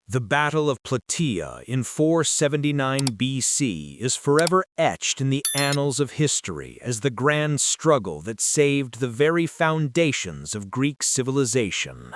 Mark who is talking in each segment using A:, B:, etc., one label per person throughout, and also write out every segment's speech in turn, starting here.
A: The Battle of Plataea in 479 BC is forever etched in the annals of history as the grand struggle that saved the very foundations of Greek civilization.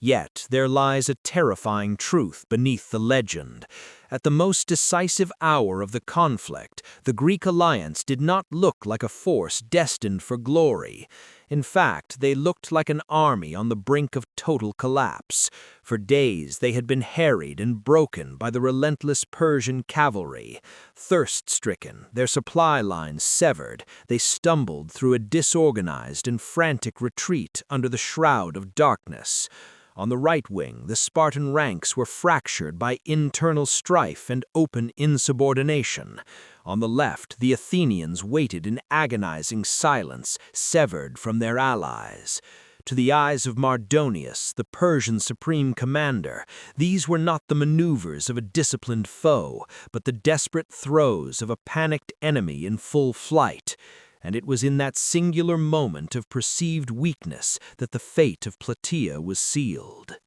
A: Yet there lies a terrifying truth beneath the legend. At the most decisive hour of the conflict, the Greek alliance did not look like a force destined for glory. In fact, they looked like an army on the brink of total collapse. For days they had been harried and broken by the relentless Persian cavalry. Thirst-stricken, their supply lines severed, they stumbled through a disorganized and frantic retreat under the shroud of darkness. On the right wing, the Spartan ranks were fractured by internal strife and open insubordination. On the left, the Athenians waited in agonizing silence, severed from their allies. To the eyes of Mardonius, the Persian supreme commander, these were not the maneuvers of a disciplined foe, but the desperate throes of a panicked enemy in full flight. And it was in that singular moment of perceived weakness that the fate of Plataea was sealed.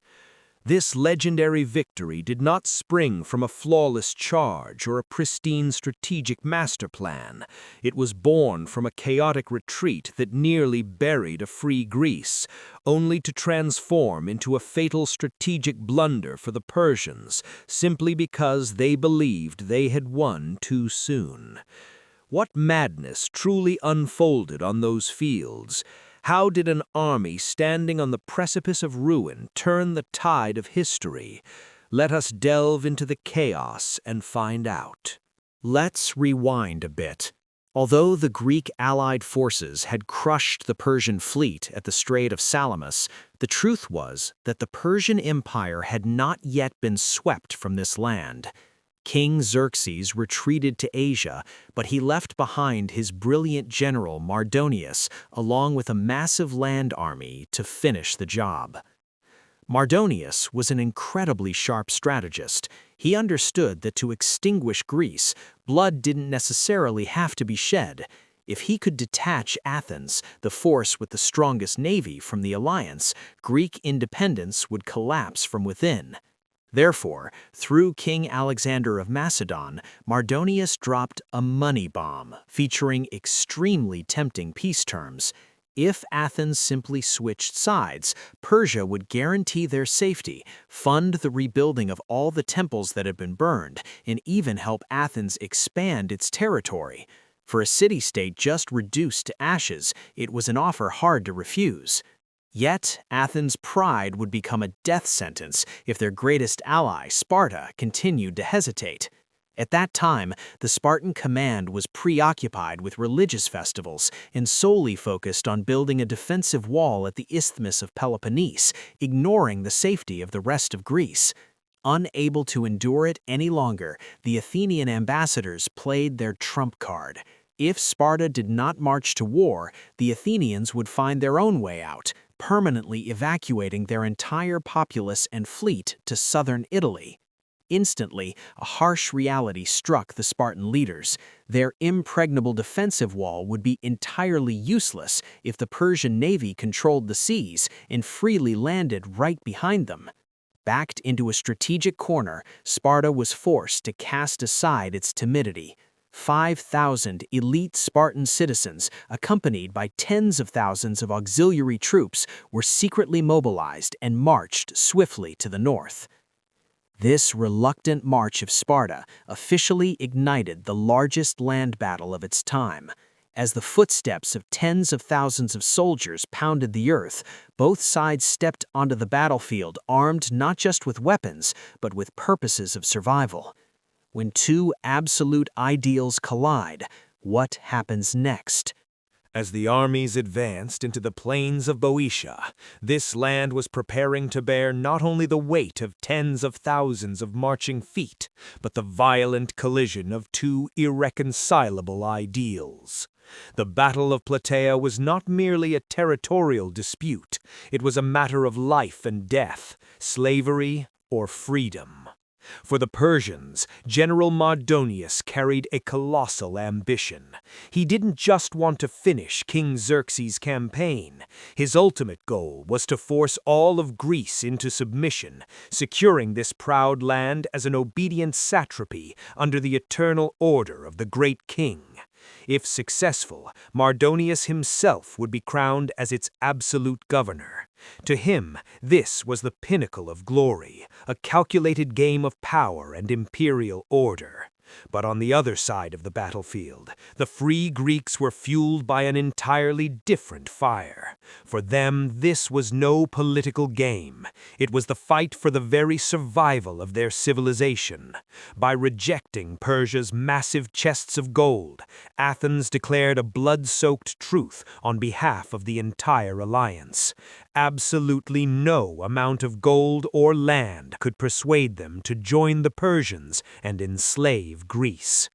A: This legendary victory did not spring from a flawless charge or a pristine strategic master plan. It was born from a chaotic retreat that nearly buried a free Greece, only to transform into a fatal strategic blunder for the Persians, simply because they believed they had won too soon. What madness truly unfolded on those fields? How did an army standing on the precipice of ruin turn the tide of history? Let us delve into the chaos and find out.
B: Let's rewind a bit. Although the Greek allied forces had crushed the Persian fleet at the Strait of Salamis, the truth was that the Persian Empire had not yet been swept from this land. King Xerxes retreated to Asia, but he left behind his brilliant general Mardonius along with a massive land army to finish the job. Mardonius was an incredibly sharp strategist. He understood that to extinguish Greece, blood didn't necessarily have to be shed. If he could detach Athens, the force with the strongest navy, from the alliance, Greek independence would collapse from within. Therefore, through King Alexander of Macedon, Mardonius dropped a money bomb featuring extremely tempting peace terms. If Athens simply switched sides, Persia would guarantee their safety, fund the rebuilding of all the temples that had been burned, and even help Athens expand its territory. For a city-state just reduced to ashes, it was an offer hard to refuse. Yet, Athens' pride would become a death sentence if their greatest ally, Sparta, continued to hesitate. At that time, the Spartan command was preoccupied with religious festivals and solely focused on building a defensive wall at the Isthmus of Peloponnese, ignoring the safety of the rest of Greece. Unable to endure it any longer, the Athenian ambassadors played their trump card. If Sparta did not march to war, the Athenians would find their own way out, permanently evacuating their entire populace and fleet to southern Italy. Instantly, a harsh reality struck the Spartan leaders. Their impregnable defensive wall would be entirely useless if the Persian navy controlled the seas and freely landed right behind them. Backed into a strategic corner, Sparta was forced to cast aside its timidity. 5,000 elite Spartan citizens, accompanied by tens of thousands of auxiliary troops, were secretly mobilized and marched swiftly to the north. This reluctant march of Sparta officially ignited the largest land battle of its time. As the footsteps of tens of thousands of soldiers pounded the earth, both sides stepped onto the battlefield armed not just with weapons, but with purposes of survival. When two absolute ideals collide, what happens next?
A: As the armies advanced into the plains of Boeotia, this land was preparing to bear not only the weight of tens of thousands of marching feet, but the violent collision of two irreconcilable ideals. The Battle of Plataea was not merely a territorial dispute, it was a matter of life and death, slavery or freedom. For the Persians, General Mardonius carried a colossal ambition. He didn't just want to finish King Xerxes' campaign. His ultimate goal was to force all of Greece into submission, securing this proud land as an obedient satrapy under the eternal order of the great king. If successful, Mardonius himself would be crowned as its absolute governor. To him, this was the pinnacle of glory, a calculated game of power and imperial order. But on the other side of the battlefield, the free Greeks were fueled by an entirely different fire. For them, this was no political game. It was the fight for the very survival of their civilization. By rejecting Persia's massive chests of gold, Athens declared a blood-soaked truce on behalf of the entire alliance. Absolutely no amount of gold or land could persuade them to join the Persians and enslave Greece.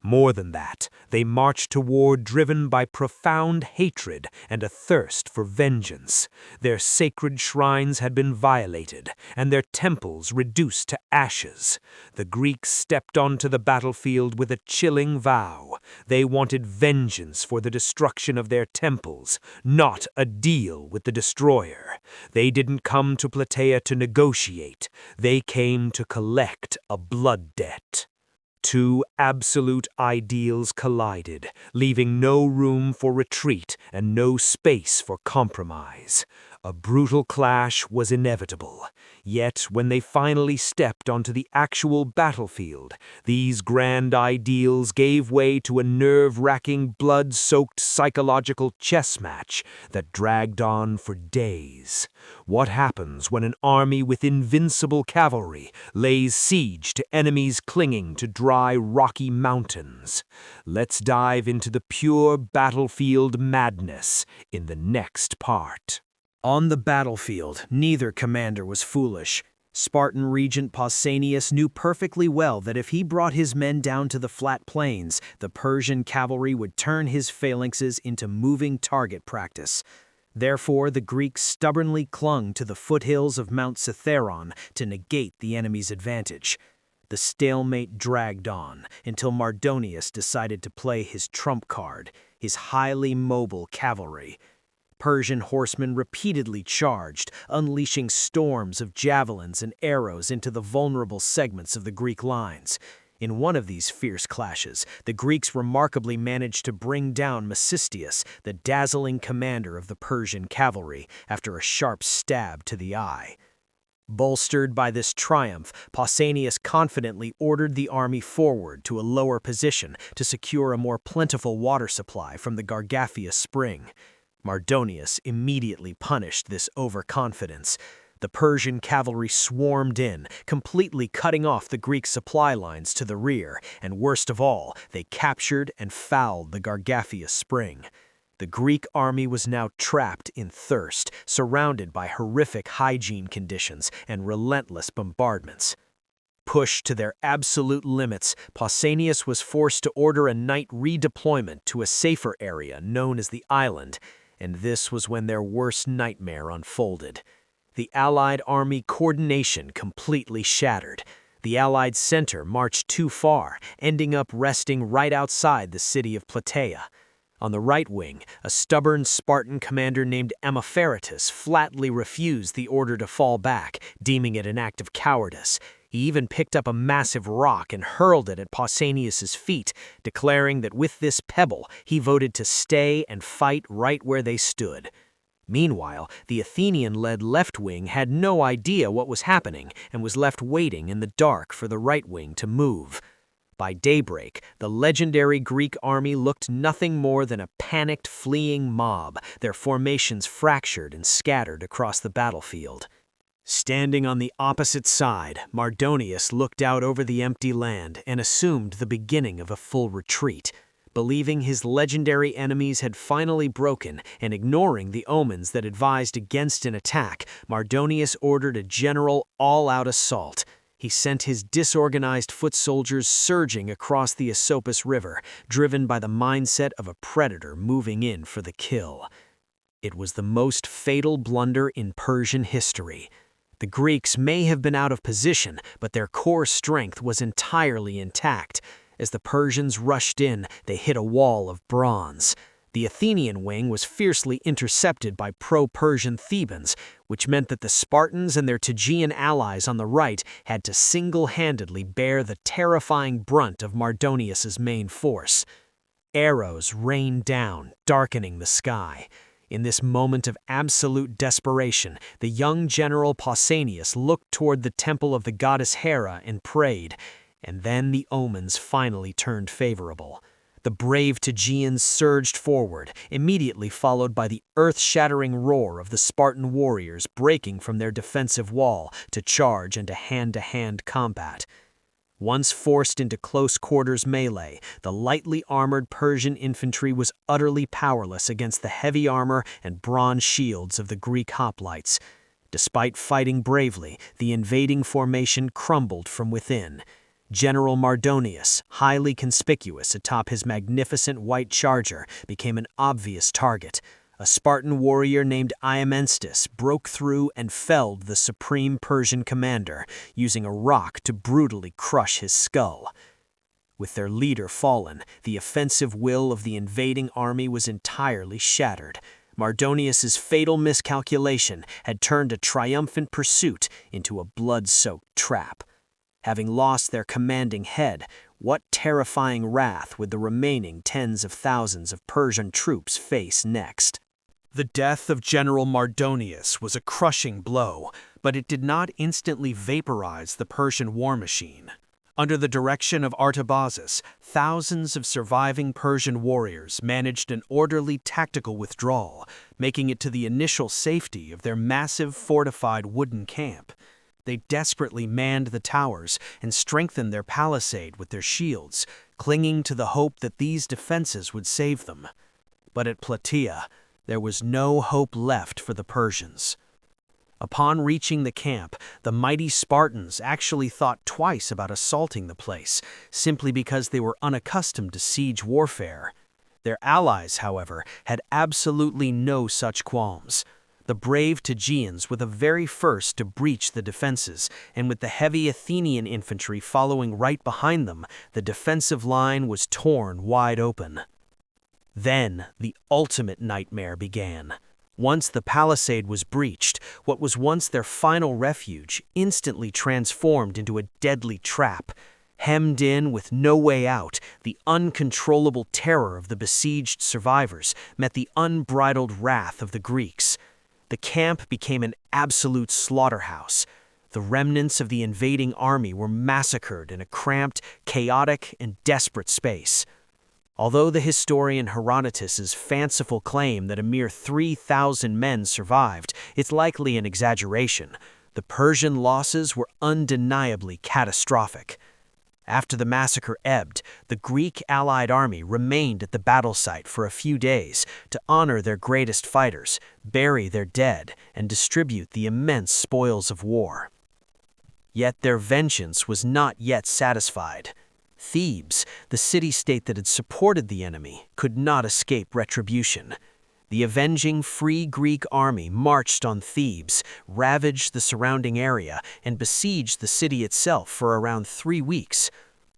A: More than that, they marched to war driven by profound hatred and a thirst for vengeance. Their sacred shrines had been violated, and their temples reduced to ashes. The Greeks stepped onto the battlefield with a chilling vow. They wanted vengeance for the destruction of their temples, not a deal with the destroyer. They didn't come to Plataea to negotiate. They came to collect a blood debt. Two absolute ideals collided, leaving no room for retreat and no space for compromise. A brutal clash was inevitable. Yet, when they finally stepped onto the actual battlefield, these grand ideals gave way to a nerve-wracking, blood-soaked psychological chess match that dragged on for days. What happens when an army with invincible cavalry lays siege to enemies clinging to dry, rocky mountains? Let's dive into the pure battlefield madness in the next part.
B: On the battlefield, neither commander was foolish. Spartan regent Pausanias knew perfectly well that if he brought his men down to the flat plains, the Persian cavalry would turn his phalanxes into moving target practice. Therefore, the Greeks stubbornly clung to the foothills of Mount Cithaeron to negate the enemy's advantage. The stalemate dragged on until Mardonius decided to play his trump card, his highly mobile cavalry. Persian horsemen repeatedly charged, unleashing storms of javelins and arrows into the vulnerable segments of the Greek lines. In one of these fierce clashes, the Greeks remarkably managed to bring down Mecistius, the dazzling commander of the Persian cavalry, after a sharp stab to the eye. Bolstered by this triumph, Pausanias confidently ordered the army forward to a lower position to secure a more plentiful water supply from the Gargaphia Spring. Mardonius immediately punished this overconfidence. The Persian cavalry swarmed in, completely cutting off the Greek supply lines to the rear, and worst of all, they captured and fouled the Gargaphia Spring. The Greek army was now trapped in thirst, surrounded by horrific hygiene conditions and relentless bombardments. Pushed to their absolute limits, Pausanias was forced to order a night redeployment to a safer area known as the Island, and this was when their worst nightmare unfolded. The Allied army coordination completely shattered. The Allied center marched too far, ending up resting right outside the city of Plataea. On the right wing, a stubborn Spartan commander named Ammopharatus flatly refused the order to fall back, deeming it an act of cowardice. He even picked up a massive rock and hurled it at Pausanias' feet, declaring that with this pebble, he voted to stay and fight right where they stood. Meanwhile, the Athenian-led left wing had no idea what was happening and was left waiting in the dark for the right wing to move. By daybreak, the legendary Greek army looked nothing more than a panicked, fleeing mob, their formations fractured and scattered across the battlefield. Standing on the opposite side, Mardonius looked out over the empty land and assumed the beginning of a full retreat. Believing his legendary enemies had finally broken and ignoring the omens that advised against an attack, Mardonius ordered a general all-out assault. He sent his disorganized foot soldiers surging across the Asopus River, driven by the mindset of a predator moving in for the kill. It was the most fatal blunder in Persian history. The Greeks may have been out of position, but their core strength was entirely intact. As the Persians rushed in, they hit a wall of bronze. The Athenian wing was fiercely intercepted by pro-Persian Thebans, which meant that the Spartans and their Tegean allies on the right had to single-handedly bear the terrifying brunt of Mardonius's main force. Arrows rained down, darkening the sky. In this moment of absolute desperation, the young general Pausanias looked toward the temple of the goddess Hera and prayed, and then the omens finally turned favorable. The brave Tegeans surged forward, immediately followed by the earth-shattering roar of the Spartan warriors breaking from their defensive wall to charge into hand-to-hand combat. Once forced into close-quarters melee, the lightly armored Persian infantry was utterly powerless against the heavy armor and bronze shields of the Greek hoplites. Despite fighting bravely, the invading formation crumbled from within. General Mardonius, highly conspicuous atop his magnificent white charger, became an obvious target. A Spartan warrior named Iamenstis broke through and felled the supreme Persian commander, using a rock to brutally crush his skull. With their leader fallen, the offensive will of the invading army was entirely shattered. Mardonius's fatal miscalculation had turned a triumphant pursuit into a blood-soaked trap. Having lost their commanding head, what terrifying wrath would the remaining tens of thousands of Persian troops face next?
A: The death of General Mardonius was a crushing blow, but it did not instantly vaporize the Persian war machine. Under the direction of Artabazus, thousands of surviving Persian warriors managed an orderly tactical withdrawal, making it to the initial safety of their massive fortified wooden camp. They desperately manned the towers and strengthened their palisade with their shields, clinging to the hope that these defenses would save them. But at Plataea, there was no hope left for the Persians. Upon reaching the camp, the mighty Spartans actually thought twice about assaulting the place, simply because they were unaccustomed to siege warfare. Their allies, however, had absolutely no such qualms. The brave Tegeans were the very first to breach the defenses, and with the heavy Athenian infantry following right behind them, the defensive line was torn wide open. Then, the ultimate nightmare began. Once the palisade was breached, what was once their final refuge instantly transformed into a deadly trap. Hemmed in with no way out, the uncontrollable terror of the besieged survivors met the unbridled wrath of the Greeks. The camp became an absolute slaughterhouse. The remnants of the invading army were massacred in a cramped, chaotic, and desperate space. Although the historian Herodotus's fanciful claim that a mere 3,000 men survived, it's likely an exaggeration. The Persian losses were undeniably catastrophic. After the massacre ebbed, the Greek allied army remained at the battle site for a few days to honor their greatest fighters, bury their dead, and distribute the immense spoils of war. Yet their vengeance was not yet satisfied. Thebes, the city-state that had supported the enemy, could not escape retribution. The avenging Free Greek army marched on Thebes, ravaged the surrounding area, and besieged the city itself for around 3 weeks.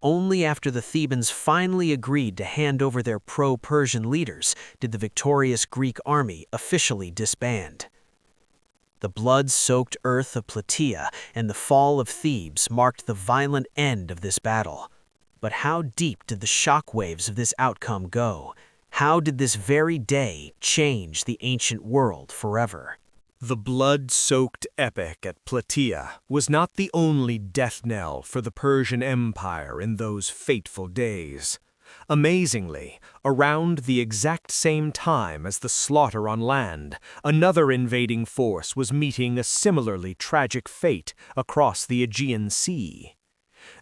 A: Only after the Thebans finally agreed to hand over their pro-Persian leaders did the victorious Greek army officially disband. The blood-soaked earth of Plataea and the fall of Thebes marked the violent end of this battle. But how deep did the shockwaves of this outcome go? How did this very day change the ancient world forever? The blood-soaked epic at Plataea was not the only death knell for the Persian Empire in those fateful days. Amazingly, around the exact same time as the slaughter on land, another invading force was meeting a similarly tragic fate across the Aegean Sea.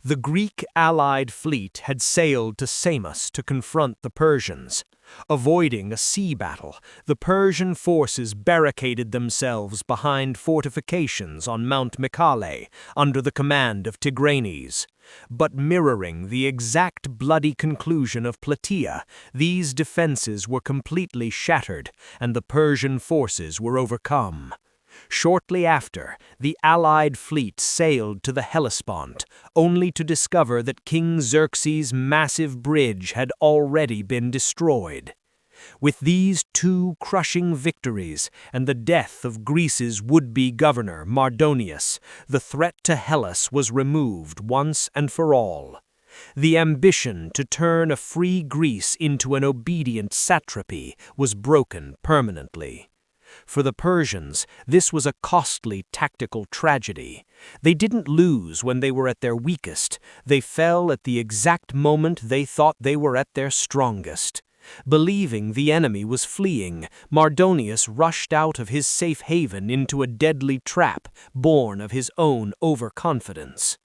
A: The Greek allied fleet had sailed to Samos to confront the Persians. Avoiding a sea battle, the Persian forces barricaded themselves behind fortifications on Mount Mycale under the command of Tigranes. But mirroring the exact bloody conclusion of Plataea, these defenses were completely shattered and the Persian forces were overcome. Shortly after, the Allied fleet sailed to the Hellespont, only to discover that King Xerxes' massive bridge had already been destroyed. With these two crushing victories and the death of Greece's would-be governor, Mardonius, the threat to Hellas was removed once and for all. The ambition to turn a free Greece into an obedient satrapy was broken permanently. For the Persians, this was a costly tactical tragedy. They didn't lose when they were at their weakest. They fell at the exact moment they thought they were at their strongest. Believing the enemy was fleeing, Mardonius rushed out of his safe haven into a deadly trap born of his own overconfidence.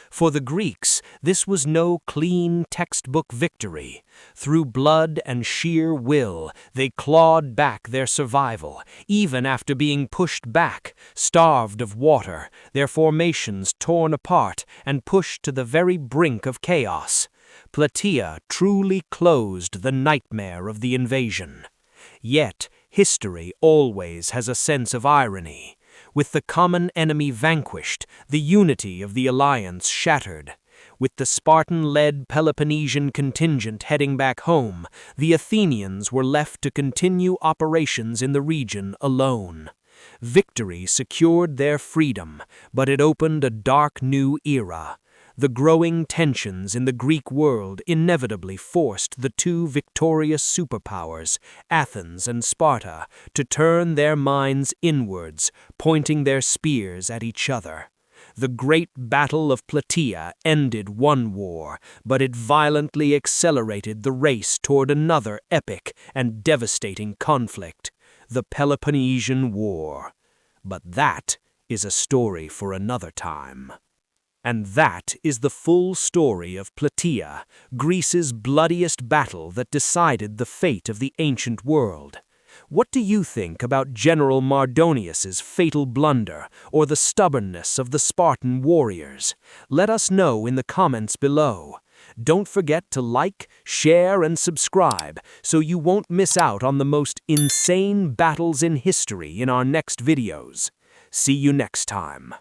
A: For the Greeks, this was no clean textbook victory. Through blood and sheer will, they clawed back their survival, even after being pushed back, starved of water, their formations torn apart, and pushed to the very brink of chaos. Plataea truly closed the nightmare of the invasion. Yet, history always has a sense of irony. With the common enemy vanquished, the unity of the alliance shattered. With the Spartan-led Peloponnesian contingent heading back home, the Athenians were left to continue operations in the region alone. Victory secured their freedom, but it opened a dark new era. The growing tensions in the Greek world inevitably forced the two victorious superpowers, Athens and Sparta, to turn their minds inwards, pointing their spears at each other. The great Battle of Plataea ended one war, but it violently accelerated the race toward another epic and devastating conflict, the Peloponnesian War. But that is a story for another time. And that is the full story of Plataea, Greece's bloodiest battle that decided the fate of the ancient world. What do you think about General Mardonius's fatal blunder or the stubbornness of the Spartan warriors? Let us know in the comments below. Don't forget to like, share, and subscribe so you won't miss out on the most insane battles in history in our next videos. See you next time.